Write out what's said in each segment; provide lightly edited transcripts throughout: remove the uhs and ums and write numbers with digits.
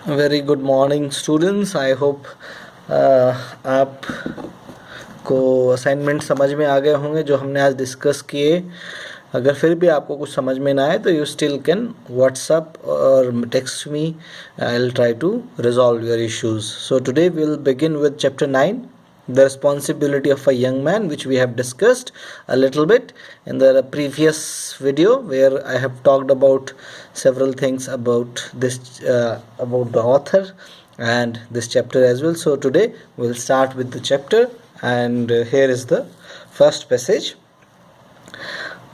Very good morning students. I hope आप को assignment समझ में आ गए होंगे जो हमने आज डिस्कस किए। अगर फिर भी आपको कुछ समझ में ना आए तो यू स्टिल कैन व्हाट्सअप और text me. I will try to resolve your issues. So today we will begin with chapter 9, the responsibility of a young man, which we have discussed a little bit in the previous video, where I have talked about several things about this about the author and this chapter as well. So today we'll start with the chapter, and here is the first passage.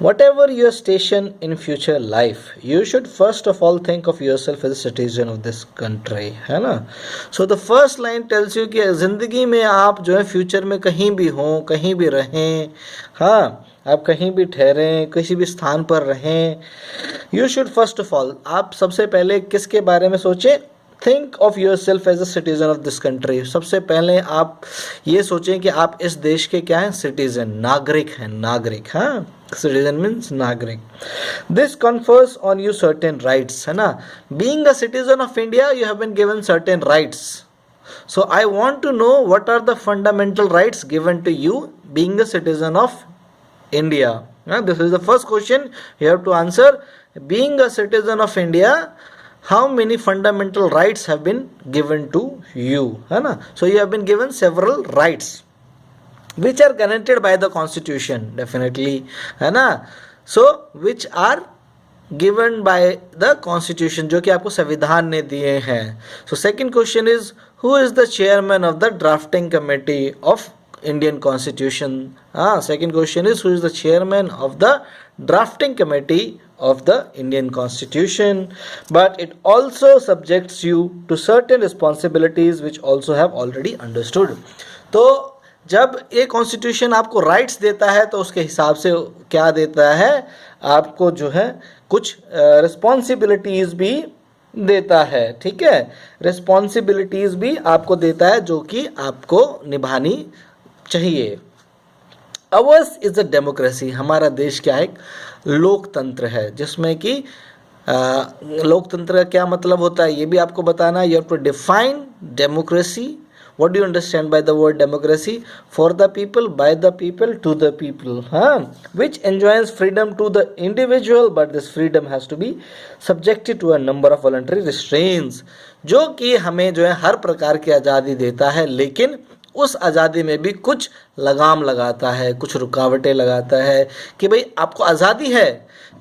Whatever your station in future life, you should first of all think of yourself as a citizen of this country, है ना। So the first line tells you कि ज़िंदगी में आप जो है future में कहीं भी हों, कहीं भी रहें, हाँ, आप कहीं भी ठहरें, किसी भी स्थान पर रहें, you should first of all, आप सबसे पहले किसके बारे में सोचें? Think of yourself as a citizen of this country. सबसे पहले आप ये सोचें कि आप इस देश के क्या हैं? सिटीजन, नागरिक हैं, नागरिक। हाँ, सिटीजन मीन्स नागरिक। This confers on you certain rights, है ना। Being a citizen of India you have been given certain rights. So I want to know what are the fundamental rights given to you being a citizen of India. This is the first question you have to answer. Being a citizen of India, how many fundamental rights have been given to you, है ना? So you have been given several rights which are guaranteed by the constitution, definitely, है ना? So which are given by the constitution, जो कि आपको संविधान ने दिए हैं. So second question is, who is the chairman of the drafting committee of Indian constitution? Second question is, who is the chairman of the drafting committee of the Indian constitution? But it also subjects you to certain responsibilities which also have already understood. तो जब ये constitution आपको rights देता है तो उसके हिसाब से क्या देता है? आपको जो है कुछ रिस्पॉन्सिबिलिटीज़ भी देता है, ठीक है। रिस्पॉन्सिबिलिटीज़ भी आपको देता है जो कि आपको निभानी चाहिए। अवर्स इज़ अ डेमोक्रेसी, हमारा देश क्या है? लोकतंत्र है, जिसमें कि लोकतंत्र का क्या मतलब होता है ये भी आपको बताना है। You have to define democracy. What do you understand by the word democracy? For the people, by the people, to the people, which enjoins freedom to the individual, but this freedom has to be subjected to a number of voluntary restraints. जो कि हमें जो है हर प्रकार की आज़ादी देता है, लेकिन उस आज़ादी में भी कुछ लगाम लगाता है, कुछ रुकावटें लगाता है कि भाई आपको आज़ादी है,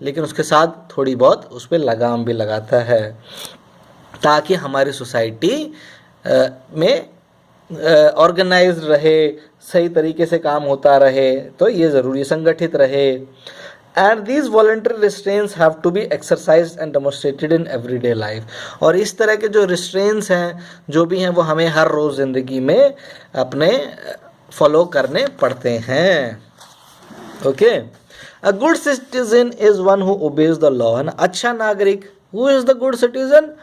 लेकिन उसके साथ थोड़ी बहुत उस पर लगाम भी लगाता है, ताकि हमारी सोसाइटी में ऑर्गेनाइज्ड रहे, सही तरीके से काम होता रहे, तो ये ज़रूरी, संगठित रहे। And these voluntary restraints have to be exercised and demonstrated in everyday life. और इस तरह के जो रिस्ट्रेंट्स हैं, जो भी हैं, वो हमें हर रोज़ ज़िंदगी में अपने फॉलो करने पड़ते हैं। Okay, a good citizen is one who obeys the law, है ना। अच्छा नागरिक, who is the good citizen?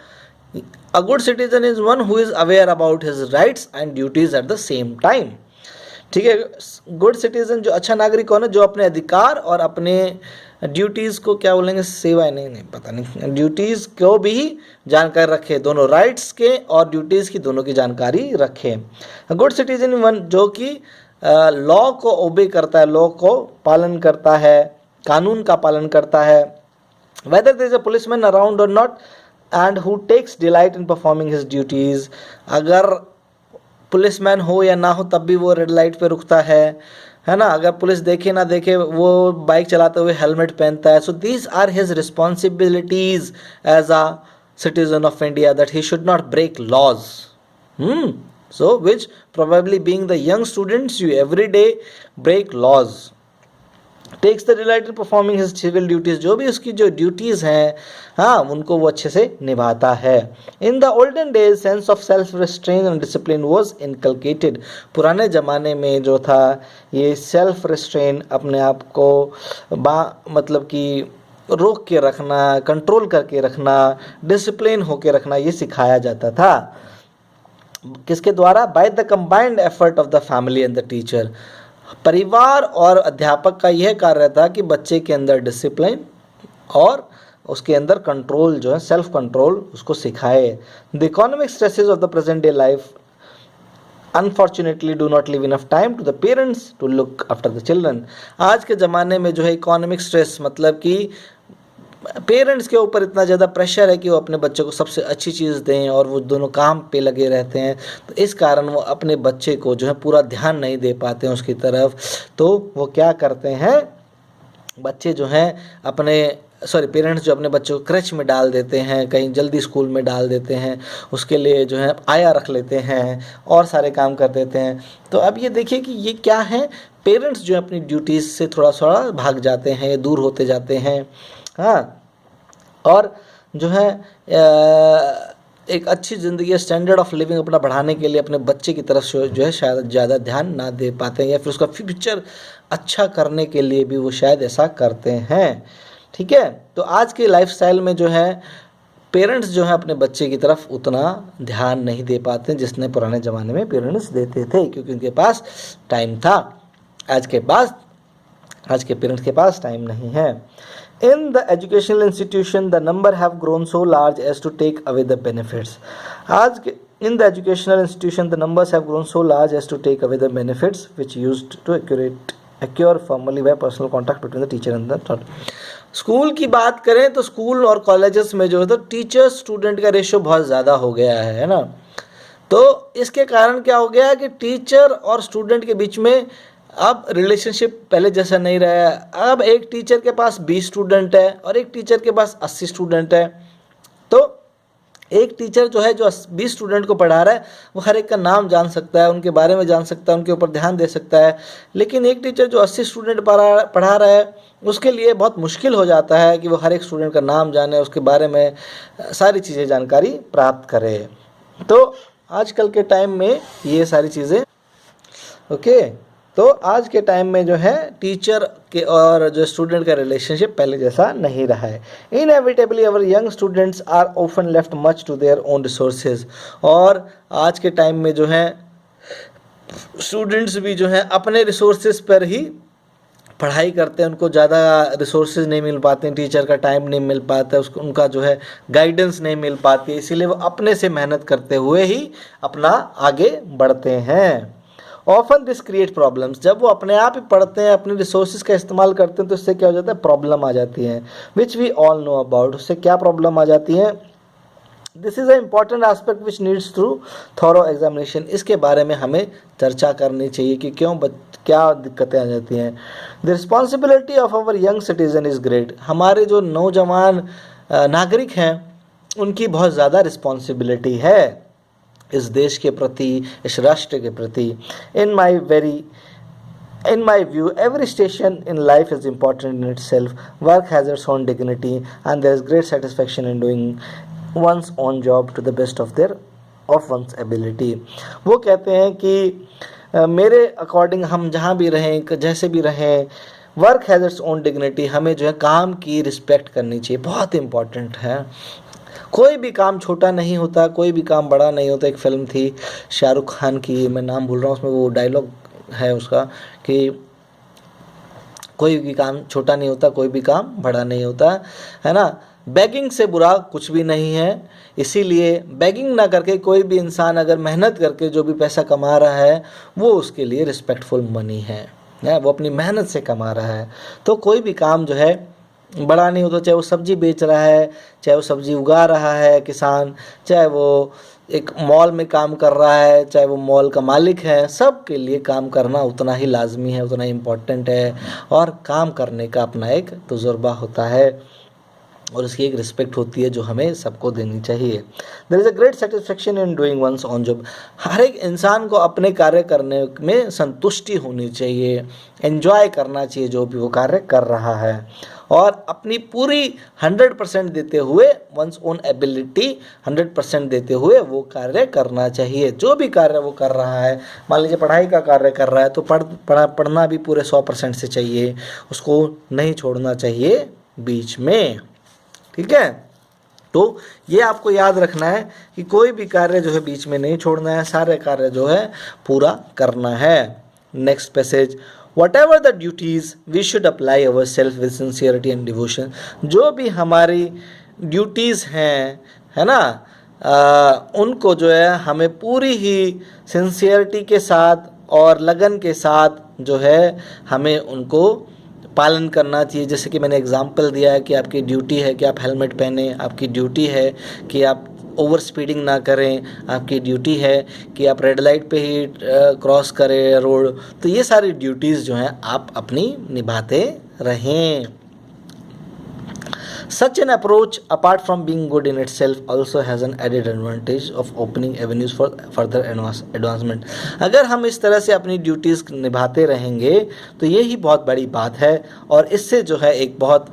A good citizen is one who is aware about his rights and duties at the same time. ठीक है, good citizen जो अच्छा नागरिक कौन है? जो अपने अधिकार और अपने ड्यूटीज़ को क्या बोलेंगे, सेवाएं, नहीं पता नहीं, ड्यूटीज़ को भी जानकारी रखे, दोनों राइट्स के और ड्यूटीज़ की दोनों की जानकारी रखे। गुड सिटीजन वन जो कि लॉ को ओबे करता है, लॉ को पालन करता है, कानून का पालन करता है, whether there is a policeman around और not, and who takes delight in performing his duties. अगर पुलिसमैन हो या ना हो तब भी वो रेड लाइट पे रुकता है ना। अगर पुलिस देखे ना देखे वो बाइक चलाते हुए हेलमेट पहनता है। So these are his responsibilities as a citizen of India, that he should not break laws. So which probably being the young students you every day break laws. Takes the delight in performing his civil duties, जो भी उसकी जो duties हैं, उनको वो अच्छे से निभाता है. In the olden days sense of self restrain and discipline was inculcated. पुराने ज़माने में जो था ये सेल्फ रिस्ट्रेन, अपने आप को मतलब कि रोक के रखना, कंट्रोल करके रखना, डिसिप्लिन होके रखना, ये सिखाया जाता था. किसके द्वारा? By the combined effort of the family and the teacher. परिवार और अध्यापक का यह कार्य था कि बच्चे के अंदर डिसिप्लिन और उसके अंदर कंट्रोल जो है, सेल्फ कंट्रोल उसको सिखाए। The economic stresses of the present day life unfortunately do not leave enough time to the parents to look after the children. आज के ज़माने में जो है इकोनॉमिक स्ट्रेस मतलब कि पेरेंट्स के ऊपर इतना ज़्यादा प्रेशर है कि वो अपने बच्चे को सबसे अच्छी चीज़ दें और वो दोनों काम पे लगे रहते हैं, तो इस कारण वो अपने बच्चे को जो है पूरा ध्यान नहीं दे पाते हैं उसकी तरफ। तो वो क्या करते हैं, बच्चे जो हैं पेरेंट्स जो अपने बच्चों को क्रच में डाल देते हैं, कहीं जल्दी स्कूल में डाल देते हैं, उसके लिए जो है आया रख लेते हैं और सारे काम कर देते हैं। तो अब ये देखिए कि ये क्या है, पेरेंट्स जो है अपनी ड्यूटीज़ से थोड़ा थोड़ा भाग जाते हैं, दूर होते जाते हैं। हाँ, और जो है एक अच्छी ज़िंदगी, स्टैंडर्ड ऑफ लिविंग अपना बढ़ाने के लिए अपने बच्चे की तरफ जो है शायद ज़्यादा ध्यान ना दे पाते हैं, या फिर उसका फ्यूचर अच्छा करने के लिए भी वो शायद ऐसा करते हैं। ठीक है, तो आज के लाइफस्टाइल में जो है पेरेंट्स जो है अपने बच्चे की तरफ उतना ध्यान नहीं दे पाते जिसने पुराने ज़माने में पेरेंट्स देते थे, क्योंकि उनके पास टाइम था। आज के पेरेंट्स के पास टाइम नहीं है। In the educational institution, the number have grown so large as to take away the benefits. In the educational institution, the numbers have grown so large as to take away the benefits which used to occur formally by personal contact between the teacher and the student. School की बात करें तो school और colleges में जो है तो teacher student का रेशियो बहुत ज़्यादा हो गया है ना। तो इसके कारण क्या हो गया कि टीचर और स्टूडेंट के बीच में अब रिलेशनशिप पहले जैसा नहीं रहा है। अब एक टीचर के पास 20 स्टूडेंट है और एक टीचर के पास 80 स्टूडेंट है। तो एक टीचर जो है जो 20 स्टूडेंट को पढ़ा रहा है वो हर एक का नाम जान सकता है, उनके बारे में जान सकता है, उनके ऊपर ध्यान दे सकता है। लेकिन एक टीचर जो 80 स्टूडेंट पढ़ा रहा है उसके लिए बहुत मुश्किल हो जाता है कि वो हर एक स्टूडेंट का नाम जाने, उसके बारे में सारी चीज़ें जानकारी प्राप्त करे। तो आजकल के टाइम में ये सारी चीज़ें तो आज के टाइम में जो है टीचर के और जो स्टूडेंट का रिलेशनशिप पहले जैसा नहीं रहा है। Inevitably our young students are often left much to their own resources. और आज के टाइम में जो है स्टूडेंट्स भी जो है अपने रिसोर्सेज पर ही पढ़ाई करते हैं, उनको ज़्यादा रिसोर्सेज नहीं मिल पाते हैं, टीचर का टाइम नहीं मिल पाता है, उसको उनका जो है गाइडेंस नहीं मिल पाती है, इसीलिए वो अपने से मेहनत करते हुए ही अपना आगे बढ़ते हैं। Often this create problems. जब वो अपने आप ही पढ़ते हैं, अपने रिसोर्सेज का इस्तेमाल करते हैं, तो इससे क्या हो जाता है, प्रॉब्लम आ जाती है, which we all know about. उससे क्या प्रॉब्लम आ जाती है, this is a important aspect which needs through thorough examination. इसके बारे में हमें चर्चा करनी चाहिए कि क्या दिक्कतें आ जाती हैं। The responsibility of our young citizen is great. हमारे जो नौजवान नागरिक हैं उनकी बहुत ज़्यादा रिस्पॉन्सिबिलिटी है इस देश के प्रति, इस राष्ट्र के प्रति। In my view every station in life is important in itself. Work has its own dignity and there is great satisfaction in doing one's own job to the best of one's ability. वो कहते हैं कि मेरे according हम जहाँ भी रहें, जैसे भी रहें, work has its own dignity. हमें जो है काम की रिस्पेक्ट करनी चाहिए, बहुत इम्पॉर्टेंट है। कोई भी काम छोटा नहीं होता, कोई भी काम बड़ा नहीं होता। एक फिल्म थी शाहरुख खान की, मैं नाम भूल रहा हूँ, उसमें वो डायलॉग है उसका कि कोई भी काम छोटा नहीं होता, कोई भी काम बड़ा नहीं होता, है ना। बैगिंग से बुरा कुछ भी नहीं है, इसीलिए बैगिंग ना करके कोई भी इंसान अगर मेहनत करके जो भी पैसा कमा रहा है वो उसके लिए रिस्पेक्टफुल मनी है, वो अपनी मेहनत से कमा रहा है। तो कोई भी काम जो है बड़ा नहीं होता, चाहे वो सब्जी बेच रहा है, चाहे वो सब्जी उगा रहा है किसान, चाहे वो एक मॉल में काम कर रहा है, चाहे वो मॉल का मालिक है, सब के लिए काम करना उतना ही लाजमी है, उतना ही इम्पोर्टेंट है। और काम करने का अपना एक तजुर्बा होता है और उसकी एक रिस्पेक्ट होती है जो हमें सबको देनी चाहिए। There is a great satisfaction in doing one's own job. हर एक इंसान को अपने कार्य करने में संतुष्टि होनी चाहिए, एंजॉय करना चाहिए जो भी वो कार्य कर रहा है, और अपनी पूरी 100% देते हुए, वंस ओन एबिलिटी 100% देते हुए वो कार्य करना चाहिए। जो भी कार्य वो कर रहा है, मान लीजिए पढ़ाई का कार्य कर रहा है तो पढ़ना भी पूरे 100% से चाहिए, उसको नहीं छोड़ना चाहिए बीच में। ठीक है, तो ये आपको याद रखना है कि कोई भी कार्य जो है बीच में नहीं छोड़ना है, सारे कार्य जो है पूरा करना है। Next passage, whatever the duties we should apply ourselves with sincerity and devotion. जो भी हमारी ड्यूटीज़ हैं, है ना, उनको जो है हमें पूरी ही सिंसियरिटी के साथ और लगन के साथ जो है हमें उनको पालन करना चाहिए. जैसे कि मैंने एग्जांपल दिया है कि आपकी ड्यूटी है कि आप हेलमेट पहने, आपकी ड्यूटी है कि आप ओवर स्पीडिंग ना करें, आपकी ड्यूटी है कि आप रेड लाइट पे ही क्रॉस करें रोड. तो ये सारी ड्यूटीज़ जो हैं आप अपनी निभाते रहें. Such an approach, apart from being good in itself, also has an added advantage of opening avenues for further advancement. अगर हम इस तरह से अपनी ड्यूटीज़ निभाते रहेंगे तो ये ही बहुत बड़ी बात है और इससे जो है एक बहुत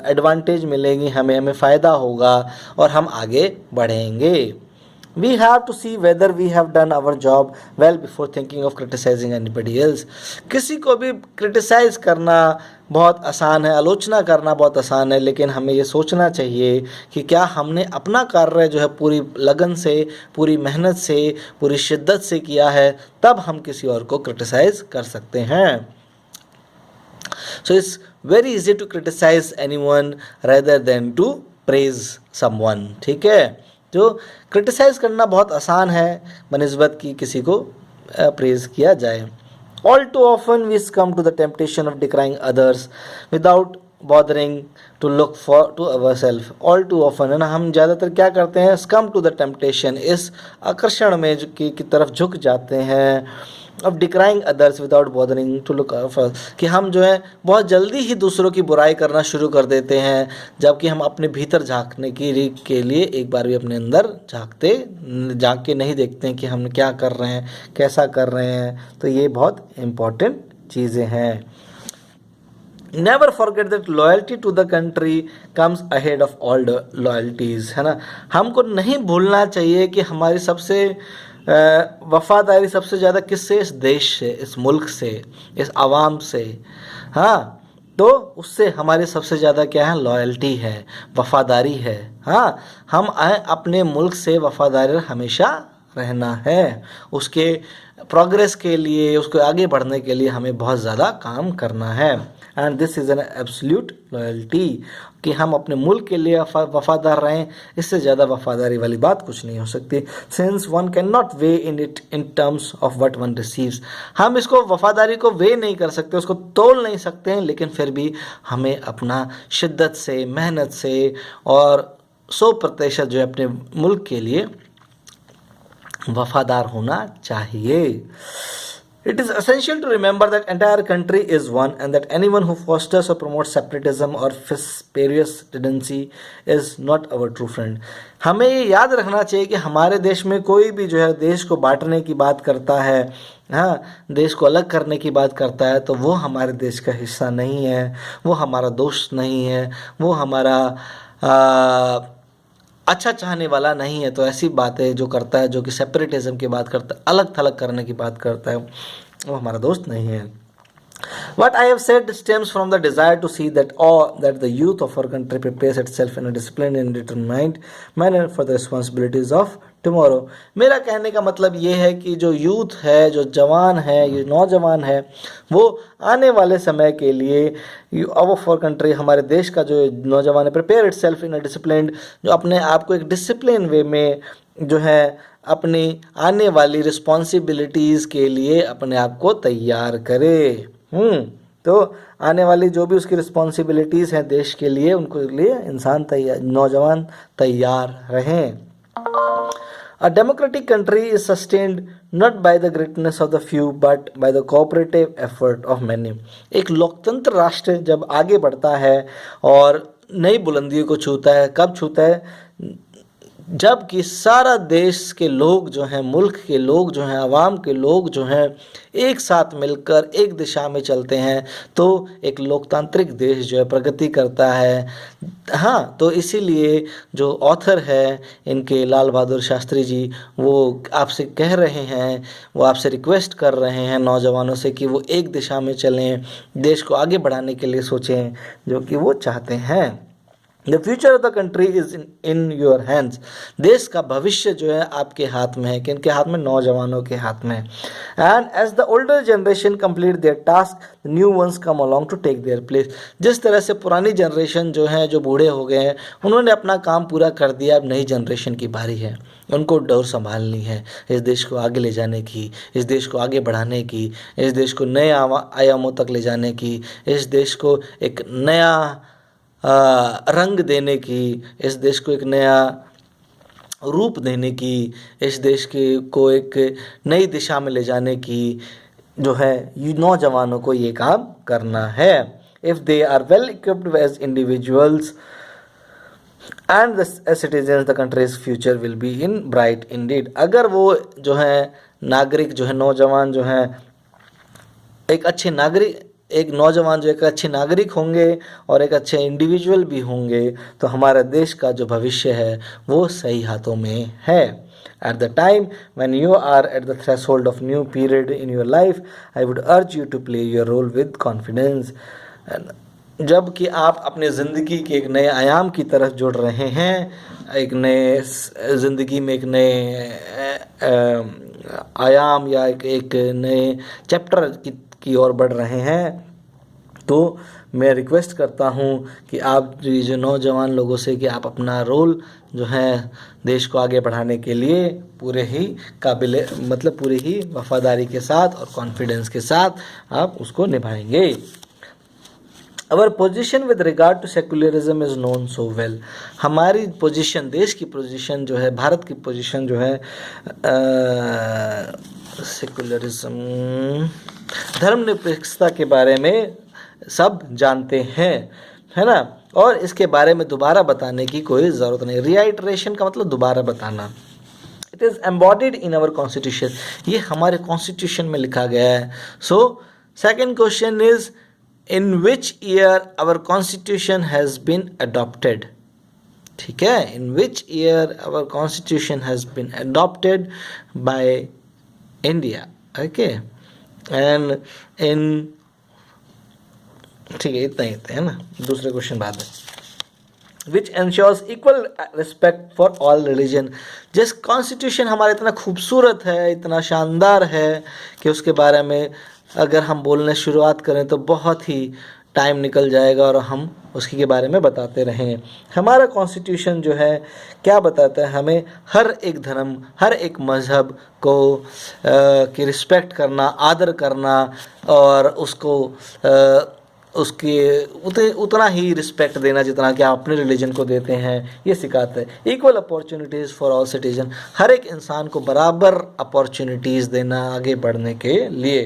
एडवांटेज मिलेगी हमें फ़ायदा होगा और हम आगे बढ़ेंगे. We have to see whether we have done our job well before thinking of criticizing anybody else. किसी को भी क्रिटिसाइज़ करना बहुत आसान है, आलोचना करना बहुत आसान है, लेकिन हमें ये सोचना चाहिए कि क्या हमने अपना कार्य जो है पूरी लगन से, पूरी मेहनत से, पूरी शिद्दत से किया है, तब हम किसी और को क्रिटिसाइज़ कर सकते हैं. So it's very easy to criticize anyone rather than to praise someone. ठीक है, जो क्रिटिसाइज़ करना बहुत आसान है बनिस्बत की किसी को प्रेज़ किया जाए. All too often we succumb to the temptation of decrying others without bothering to look for to ourselves. All too often है ना, हम ज़्यादातर क्या करते हैं, succumb to the temptation, इस आकर्षण में की तरफ झुक जाते हैं of decrying others without bothering to look for, कि हम जो है बहुत जल्दी ही दूसरों की बुराई करना शुरू कर देते हैं, जबकि हम अपने भीतर झांकने के लिए एक बार भी अपने अंदर झांक के नहीं देखते हैं कि हम क्या कर रहे हैं, कैसा कर रहे हैं. तो ये बहुत इम्पोर्टेंट चीज़ें हैं. Never forget that loyalty to the country comes ahead of all the loyalties, है ना. हमको नहीं भूलना चाहिए कि हमारी सबसे वफ़ादारी सबसे ज़्यादा किससे, इस देश से, इस मुल्क से, इस आवाम से. हाँ, तो उससे हमारी सबसे ज़्यादा क्या है, लॉयल्टी है, वफ़ादारी है. हाँ, हम अपने मुल्क से वफ़ादार हमेशा रहना है. उसके प्रोग्रेस के लिए, उसको आगे बढ़ने के लिए हमें बहुत ज़्यादा काम करना है. And this is an absolute loyalty, कि हम अपने मुल्क के लिए वफ़ादार रहें. इससे ज़्यादा वफ़ादारी वाली बात कुछ नहीं हो सकती. Since one can not way in it in terms of what one receives. हम इसको वफ़ादारी को वे नहीं कर सकते, उसको तोल नहीं सकते हैं, लेकिन फिर भी हमें अपना शिद्दत से, मेहनत से और 100% जो है अपने मुल्क के लिए वफ़ादार होना चाहिए. It is essential to remember that entire country is one and that anyone who fosters or promotes separatism or spurious tendency is not our true friend. हमें ये याद रखना चाहिए कि हमारे देश में कोई भी जो है देश को बांटने की बात करता है, हाँ, देश को अलग करने की बात करता है, तो वो हमारे देश का हिस्सा नहीं है, वो हमारा दोस्त नहीं है, वो हमारा अच्छा चाहने वाला नहीं है. तो ऐसी बातें जो करता है, जो कि सेपरेटिज्म की बात करता है, अलग थलग करने की बात करता है, वो हमारा दोस्त नहीं है. What I have said stems from the desire to see that the youth of our country prepares itself in a disciplined and determined manner for the responsibilities of tomorrow. मेरा कहने का मतलब ये है कि जो यूथ है, जो जवान है, ये नौजवान है, वो आने वाले समय के लिए ऑफ आवर कंट्री, हमारे देश का जो नौजवान है, प्रिपेयर इटसेल्फ इन अ डिसिप्लिन्ड, जो अपने आप को एक डिसिप्लिन वे में जो है अपनी आने वाली रिस्पॉन्सिबिलिटीज़ के लिए अपने आप को तैयार करे. तो आने वाली जो भी उसकी रिस्पॉन्सिबिलिटीज़ हैं देश के लिए, उनको लिए इंसान तैयार, नौजवान तैयार रहें. A democratic country is sustained not by the greatness of the few but by the cooperative effort of many. एक लोकतंत्र राष्ट्र जब आगे बढ़ता है और नई बुलंदियों को छूता है, कब छूता है, जबकि सारा देश के लोग जो हैं, मुल्क के लोग जो हैं, आवाम के लोग जो हैं, एक साथ मिलकर एक दिशा में चलते हैं, तो एक लोकतांत्रिक देश जो है प्रगति करता है. हाँ, तो इसीलिए जो ऑथर है इनके, लाल बहादुर शास्त्री जी, वो आपसे कह रहे हैं, वो आपसे रिक्वेस्ट कर रहे हैं नौजवानों से कि वो एक दिशा में चलें, देश को आगे बढ़ाने के लिए सोचें, जो कि वो चाहते हैं. The future of the country is in your hands. देश का भविष्य जो है आपके हाथ में है। किनके हाथ में? नौजवानों के हाथ में। And as the older generation complete their task, the new ones come along to take their place. जिस तरह से पुरानी जनरेशन जो है, जो बूढ़े हो गए हैं, उन्होंने अपना काम पूरा कर दिया, अब नई जनरेशन की बारी है। उनको डोर संभालनी है, इस देश को आगे ले जाने की, इस देश को आगे बढ़ाने की, इस देश को नए आयामों तक ले जाने की, इस देश को एक नया रंग देने की, इस देश को एक नया रूप देने की, इस देश को एक नई दिशा में ले जाने की जो है नौजवानों को ये काम करना है। If they are well equipped as individuals and the citizen, the country's future will be in bright indeed. अगर वो जो है नागरिक जो है, नौजवान जो है एक नौजवान जो एक अच्छे नागरिक होंगे और एक अच्छे इंडिविजुअल भी होंगे, तो हमारा देश का जो भविष्य है वो सही हाथों में है। At the time when you are at the threshold of new period in your life, I would urge you to play your role with confidence. जब कि आप अपने ज़िंदगी के एक नए आयाम की तरफ जुड़ रहे हैं, एक नए ज़िंदगी में एक नए आयाम या एक नए चैप्टर की ओर बढ़ रहे हैं, तो मैं रिक्वेस्ट करता हूँ कि आप जो नौजवान लोगों से कि आप अपना रोल जो है देश को आगे बढ़ाने के लिए पूरे ही पूरी ही वफादारी के साथ और कॉन्फिडेंस के साथ आप उसको निभाएंगे। Our position with regard to secularism is known so well. हमारी पोजिशन, देश की पोजिशन जो है, भारत की पोजिशन जो है सेकुलरिज्म, धर्मनिरपेक्षता के बारे में सब जानते हैं, है ना, और इसके बारे में दोबारा बताने की कोई ज़रूरत नहीं। रिआइटरेशन का मतलब दोबारा बताना। It is embodied in our constitution, ये हमारे कॉन्स्टिट्यूशन में लिखा गया है। So second question is in which year our constitution has been adopted. ठीक है, in which year our constitution has been adopted by India. Okay, and in, ठीक है, इतना ही है ना, दूसरे क्वेश्चन बाद में। Which ensures equal respect for all religion. जिस कॉन्स्टिट्यूशन हमारा इतना खूबसूरत है, इतना शानदार है कि उसके बारे में अगर हम बोलने शुरुआत करें तो बहुत ही टाइम निकल जाएगा और हम उसके बारे में बताते रहें। हमारा कॉन्स्टिट्यूशन जो है क्या बताता है? हमें हर एक धर्म, हर एक मज़हब को की रिस्पेक्ट करना, आदर करना और उसको उसके उतना ही रिस्पेक्ट देना जितना कि आप अपने रिलीजन को देते हैं, ये सिखाता है। Equal opportunities for all citizen, हर एक इंसान को बराबर अपॉर्चुनिटीज़ देना आगे बढ़ने के लिए।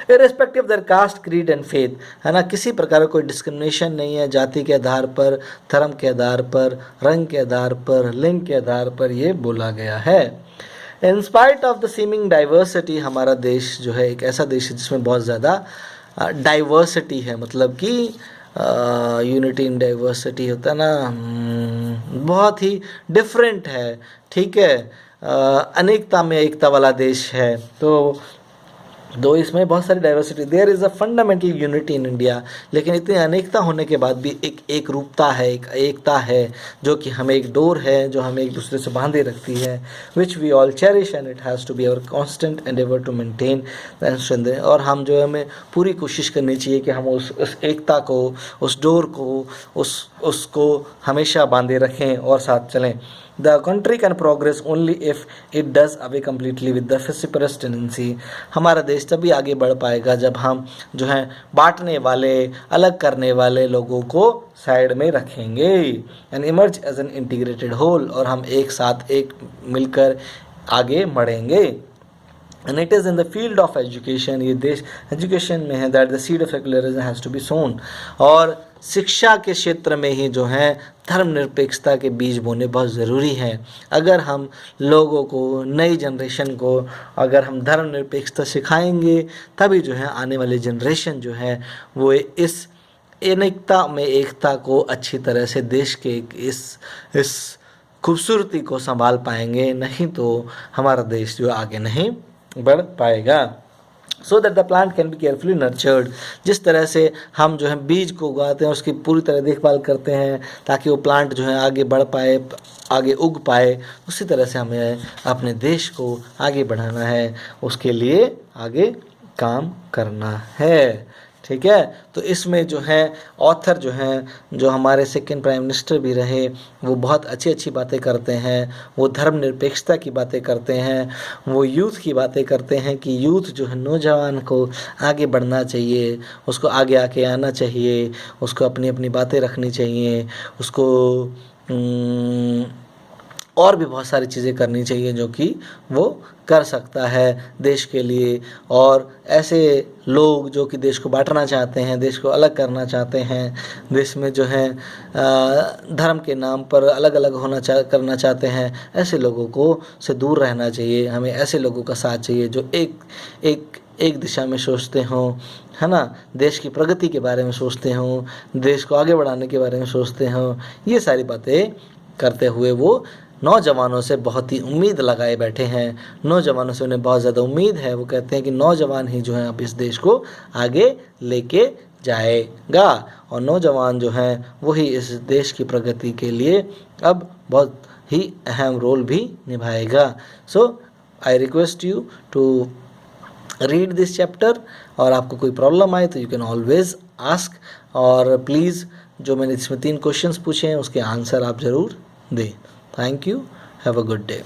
Irrespective their caste, creed and faith, है ना, किसी प्रकार का कोई डिस्क्रिमिनेशन नहीं है जाति के आधार पर, धर्म के आधार पर, रंग के आधार पर, लिंग के आधार पर, ये बोला गया है। In spite of the seeming diversity, हमारा देश जो है एक ऐसा देश है जिसमें बहुत ज़्यादा डाइवर्सिटी है, मतलब कि यूनिटी इन डाइवर्सिटी होता है ना, बहुत ही डिफरेंट है। ठीक है, अनेकता में एकता वाला देश है, तो दो इसमें बहुत सारी diversity, there is a fundamental unity in India, लेकिन इतनी अनेकता होने के बाद भी एक रूपता है, एक एकता है जो कि हमें एक डोर है जो हमें एक दूसरे से बांधे रखती है, which we all cherish and it has to be our constant endeavour to maintain and strengthen. और हम जो है हमें पूरी कोशिश करनी चाहिए कि हम उस एकता को, उस डोर को, उसको हमेशा बांधे रखें और साथ चलें। The country can progress only if it does away completely with the vociferous tendency। हमारा देश तभी आगे बढ़ पाएगा जब हम जो है बांटने वाले, अलग करने वाले लोगों को साइड में रखेंगे, and emerge as an integrated whole, और हम एक साथ एक मिलकर आगे बढ़ेंगे। And it is in the field of education, ये देश एजुकेशन में है, that the seed of secularism has to be sown, और शिक्षा के क्षेत्र में ही जो है धर्मनिरपेक्षता के बीज बोने बहुत ज़रूरी है। अगर हम लोगों को, नई जनरेशन को अगर हम धर्मनिरपेक्षता सिखाएंगे, तभी जो है आने वाली जनरेशन जो है वो इस अनेकता में एकता को अच्छी तरह से देश के इस खूबसूरती को संभाल पाएंगे, नहीं तो हमारा देश जो आगे नहीं बढ़ पाएगा। So that the plant can be carefully nurtured. जिस तरह से हम जो है बीज को उगाते हैं, उसकी पूरी तरह देखभाल करते हैं ताकि वो प्लांट जो है आगे बढ़ पाए, आगे उग पाए, उसी तरह से हमें अपने देश को आगे बढ़ाना है, उसके लिए आगे काम करना है। ठीक है, तो इसमें जो है ऑथर जो हैं, जो हमारे सेकंड प्राइम मिनिस्टर भी रहे, वो बहुत अच्छी अच्छी बातें करते हैं। वो धर्मनिरपेक्षता की बातें करते हैं, वो यूथ की बातें करते हैं कि यूथ जो है, नौजवान को आगे बढ़ना चाहिए, उसको आगे आके आना चाहिए, उसको अपनी अपनी बातें रखनी चाहिए, उसको और भी बहुत सारी चीज़ें करनी चाहिए जो कि वो कर सकता है देश के लिए। और ऐसे लोग जो कि देश को बांटना चाहते हैं, देश को अलग करना चाहते हैं, देश में जो है धर्म के नाम पर अलग अलग करना चाहते हैं, ऐसे लोगों को से दूर रहना चाहिए। हमें ऐसे लोगों का साथ चाहिए जो एक दिशा में सोचते हों, है ना, देश की प्रगति के बारे में सोचते हों, देश को आगे बढ़ाने के बारे में सोचते हों। ये सारी बातें करते हुए वो नौजवानों से बहुत ही उम्मीद लगाए बैठे हैं। नौजवानों से उन्हें बहुत ज़्यादा उम्मीद है। वो कहते हैं कि नौजवान ही जो है अब इस देश को आगे लेके जाएगा, और नौजवान जो हैं वही इस देश की प्रगति के लिए अब बहुत ही अहम रोल भी निभाएगा। So I request you to read this chapter, और आपको कोई प्रॉब्लम आए तो यू कैन ऑलवेज आस्क, और प्लीज़ जो मैंने इसमें 3 क्वेश्चंस पूछे हैं उसके आंसर आप ज़रूर दें। Thank you, have a good day.